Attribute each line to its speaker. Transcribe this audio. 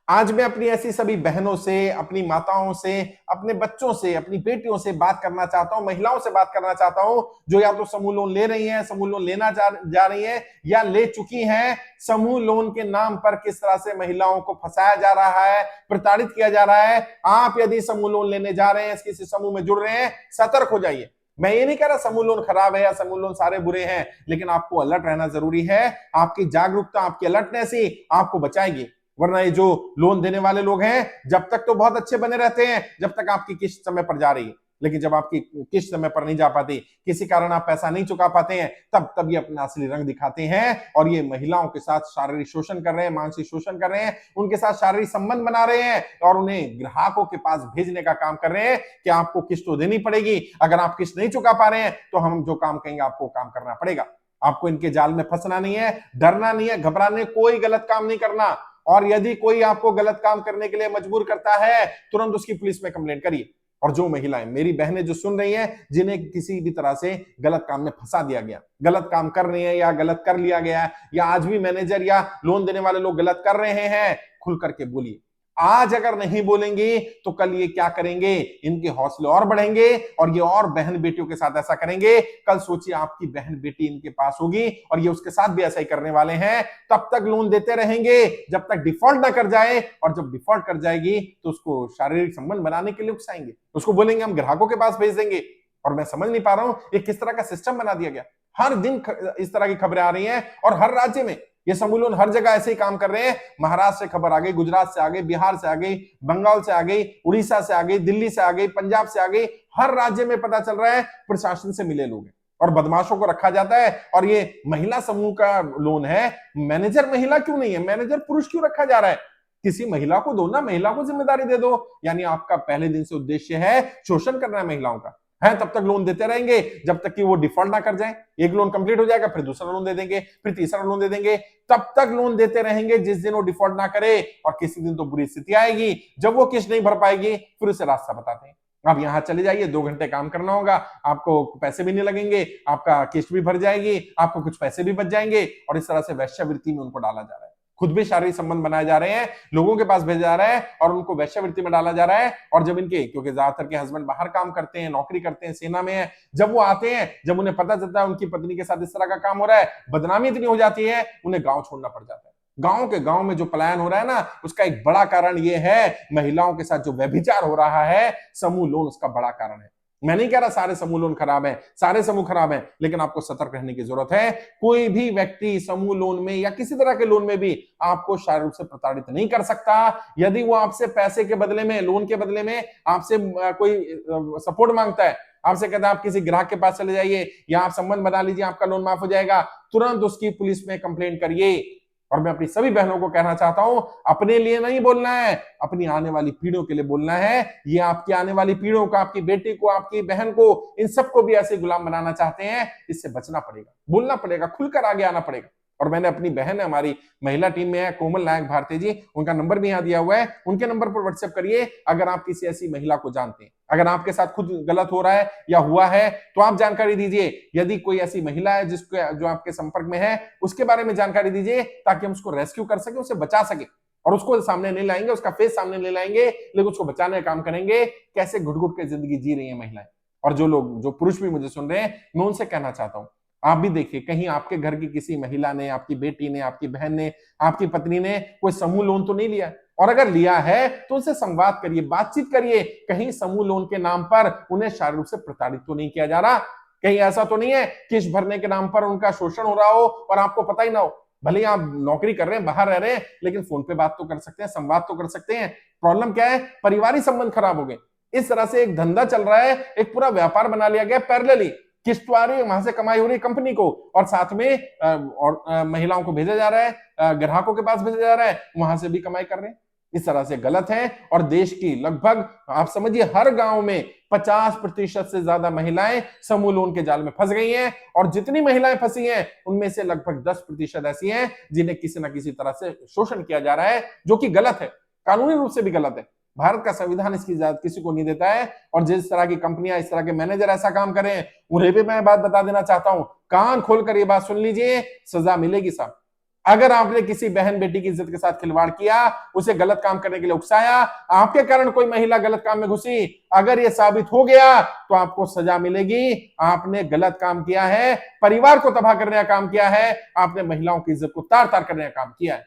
Speaker 1: आज मैं अपनी ऐसी सभी बहनों से, अपनी माताओं से, अपने बच्चों से, अपनी बेटियों से बात करना चाहता हूं, महिलाओं से बात करना चाहता हूं जो या तो समूह लोन ले रही हैं, समूह लोन लेना जा रही हैं या ले चुकी हैं। समूह लोन के नाम पर किस तरह से महिलाओं को फंसाया जा रहा है, प्रताड़ित किया जा रहा है। आप यदि समूह लोन लेने जा रहे हैं, किसी समूह में जुड़ रहे हैं, सतर्क हो जाइए। मैं ये नहीं कह रहा समूह लोन खराब है या समूह लोन सारे बुरे हैं, लेकिन आपको अलर्ट रहना जरूरी है। आपकी जागरूकता, आपकी अलर्टनेस ही आपको बचाएगी। वरना ये जो लोन देने वाले लोग हैं, जब तक तो बहुत अच्छे बने रहते हैं जब तक आपकी किस्त समय पर जा रही है, लेकिन जब आपकी किस्त समय पर नहीं जा पाती, किसी कारण आप पैसा नहीं चुका पाते हैं, तब ये अपना असली रंग दिखाते हैं और ये महिलाओं के साथ शारीरिक शोषण कर रहे हैं, मानसिक शोषण कर रहे हैं, उनके साथ शारीरिक संबंध बना रहे हैं और उन्हें ग्राहकों के पास भेजने का काम कर रहे हैं कि आपको किस्त तो देनी पड़ेगी, अगर आप किस्त नहीं चुका पा रहे हैं तो हम जो काम कहेंगे आपको काम करना पड़ेगा। आपको इनके जाल में फंसना नहीं है, डरना नहीं है, घबराने, कोई गलत काम नहीं करना। और यदि कोई आपको गलत काम करने के लिए मजबूर करता है, तुरंत उसकी पुलिस में कंप्लेंट करिए। और जो महिलाएं, मेरी बहनें जो सुन रही हैं, जिन्हें किसी भी तरह से गलत काम में फंसा दिया गया, गलत काम कर रही हैं या गलत कर लिया गया है, या आज भी मैनेजर या लोन देने वाले लोग गलत कर रहे हैं, खुल करके बोलिए। आज अगर नहीं बोलेंगे तो कल ये क्या करेंगे, इनके हौसले और बढ़ेंगे और ये और बहन बेटियों के साथ ऐसा करेंगे। कल सोचिए आपकी बहन बेटी इनके पास होगी और ये उसके साथ भी ऐसा ही करने वाले हैं। तब तक लोन देते रहेंगे जब तक डिफॉल्ट ना कर जाए, और जब डिफॉल्ट कर जाएगी तो उसको शारीरिक संबंध बनाने के लिए उकसाएंगे, उसको बोलेंगे हम ग्राहकों के पास भेज देंगे। और मैं समझ नहीं पा रहा हूं ये किस तरह का सिस्टम बना दिया गया। हर दिन इस तरह की खबरें आ रही हैं और हर राज्य में ये समूह लोन हर जगह ऐसे ही काम कर रहे हैं। महाराष्ट्र से खबर आ गई, गुजरात से आ गई, बिहार से आ गई, बंगाल से आ गई, उड़ीसा से आ गई, दिल्ली से आ गई, पंजाब से आ गई। हर राज्य में पता चल रहा है प्रशासन से मिले लोग हैं और बदमाशों को रखा जाता है। और ये महिला समूह का लोन है, मैनेजर महिला क्यों नहीं है, मैनेजर पुरुष क्यों रखा जा रहा है? किसी महिला को दो ना, महिला को जिम्मेदारी दे दो। यानी आपका पहले दिन से उद्देश्य है शोषण करना है महिलाओं का, है। तब तक लोन देते रहेंगे जब तक कि वो डिफॉल्ट ना कर जाए। एक लोन कंप्लीट हो जाएगा, फिर दूसरा लोन दे देंगे, फिर तीसरा लोन दे देंगे। तब तक लोन देते रहेंगे जिस दिन वो डिफॉल्ट ना करे, और किसी दिन तो बुरी स्थिति आएगी जब वो किस्त नहीं भर पाएगी, फिर उसे रास्ता बताते हैं। आप यहां चले जाइए, 2 घंटे काम करना होगा, आपको पैसे भी नहीं लगेंगे, आपका किस्त भी भर जाएगी, आपको कुछ पैसे भी बच जाएंगे। और इस तरह से वेश्यावृत्ति में उनको डाला जा रहा है। खुद भी शारीरिक संबंध बनाए जा रहे हैं, लोगों के पास भेजा जा रहा है और उनको वेश्यावृत्ति में डाला जा रहा है। और जब इनके, क्योंकि ज्यादातर के हस्बैंड बाहर काम करते हैं, नौकरी करते हैं, सेना में है, जब वो आते हैं, जब उन्हें पता चलता है उनकी पत्नी के साथ इस तरह का काम हो रहा है, बदनामी इतनी हो जाती है, उन्हें गांव छोड़ना पड़ जाता है। गांव के गांव में जो पलायन हो रहा है ना, उसका एक बड़ा कारण ये है, महिलाओं के साथ जो व्यभिचार हो रहा है, समूह लोन उसका बड़ा कारण है। मैं नहीं कह रहा सारे समूह लोन खराब है, सारे समूह खराब है, लेकिन आपको सतर्क रहने की जरूरत है। कोई भी व्यक्ति समूह लोन में या किसी तरह के लोन में भी आपको शारीरिक रूप से प्रताड़ित नहीं कर सकता। यदि वो आपसे पैसे के बदले में, लोन के बदले में आपसे कोई सपोर्ट मांगता है, आपसे कहता है आप किसी ग्राहक के पास चले जाइए या आप संबंध बना लीजिए, आपका लोन माफ हो जाएगा, तुरंत उसकी पुलिस में कंप्लेंट करिए। और मैं अपनी सभी बहनों को कहना चाहता हूं, अपने लिए नहीं बोलना है, अपनी आने वाली पीढ़ियों के लिए बोलना है। ये आपकी आने वाली पीढ़ियों को, आपकी बेटी को, आपकी बहन को, इन सबको भी ऐसे गुलाम बनाना चाहते हैं। इससे बचना पड़ेगा, बोलना पड़ेगा, खुलकर आगे आना पड़ेगा। और मैंने अपनी बहन है, हमारी महिला टीम में है, कोमल नायक भारती जी, उनका नंबर भी यहां दिया हुआ है, उनके नंबर पर व्हाट्सएप करिए। अगर आप किसी ऐसी महिला को जानते हैं, अगर आपके साथ खुद गलत हो रहा है या हुआ है, तो आप जानकारी दीजिए। यदि कोई ऐसी महिला है जिसको, जो आपके संपर्क में है, उसके बारे में जानकारी दीजिए, ताकि हम उसको रेस्क्यू कर सके, उसे बचा सके। और उसको सामने नहीं लाएंगे, उसका फेस सामने नहीं लाएंगे, लेकिन उसको बचाने का काम करेंगे। कैसे घुट घुट के जिंदगी जी रही है महिलाएं। और जो लोग, जो पुरुष भी मुझे सुन रहे हैं, मैं उनसे कहना चाहता हूं, आप भी देखिए, कहीं आपके घर की किसी महिला ने, आपकी बेटी ने, आपकी बहन ने, आपकी पत्नी ने कोई समूह लोन तो नहीं लिया। और अगर लिया है तो उनसे संवाद करिए, बातचीत करिए। कहीं समूह लोन के नाम पर उन्हें शारीरिक रूप से प्रताड़ित तो नहीं किया जा रहा? कहीं ऐसा तो नहीं है किस्त भरने के नाम पर उनका शोषण हो रहा हो और आपको पता ही ना हो? भले आप नौकरी कर रहे हैं, बाहर रह रहे हैं, लेकिन फोन पे बात तो कर सकते हैं, संवाद तो कर सकते हैं। प्रॉब्लम क्या है? पारिवारिक संबंध खराब हो गए। इस तरह से एक धंधा चल रहा है, एक पूरा व्यापार बना लिया गया पैरेलली। किस्त आ रही है, वहां से कमाई हो रही है कंपनी को, और साथ में महिलाओं को भेजा जा रहा है, ग्राहकों के पास भेजा जा रहा है, वहां से भी कमाई कर रहे हैं। इस तरह से गलत है। और देश की लगभग, आप समझिए, हर गांव में 50% से ज्यादा महिलाएं समूह लोन के जाल में फंस गई हैं। और जितनी महिलाएं फंसी हैं, उनमें से लगभग 10% ऐसी हैं जिन्हें किसी ना किसी तरह से शोषण किया जा रहा है, जो कि गलत है, कानूनी रूप से भी गलत है। भारत का संविधान इसकी इजाजत किसी को नहीं देता है। और जिस तरह की कंपनियां, इस तरह के मैनेजर ऐसा काम करें, उन्हें भी मैं बात बता देना चाहता हूं, कान खोलकर ये बात सुन लीजिए, सजा मिलेगी साहब। अगर आपने किसी बहन बेटी की इज्जत के साथ खिलवाड़ किया, उसे गलत काम करने के लिए उकसाया, आपके कारण कोई महिला गलत काम में घुसी, अगर यह साबित हो गया तो आपको सजा मिलेगी। आपने गलत काम किया है, परिवार को तबाह करने का काम किया है, आपने महिलाओं की इज्जत को तार तार करने का काम किया है।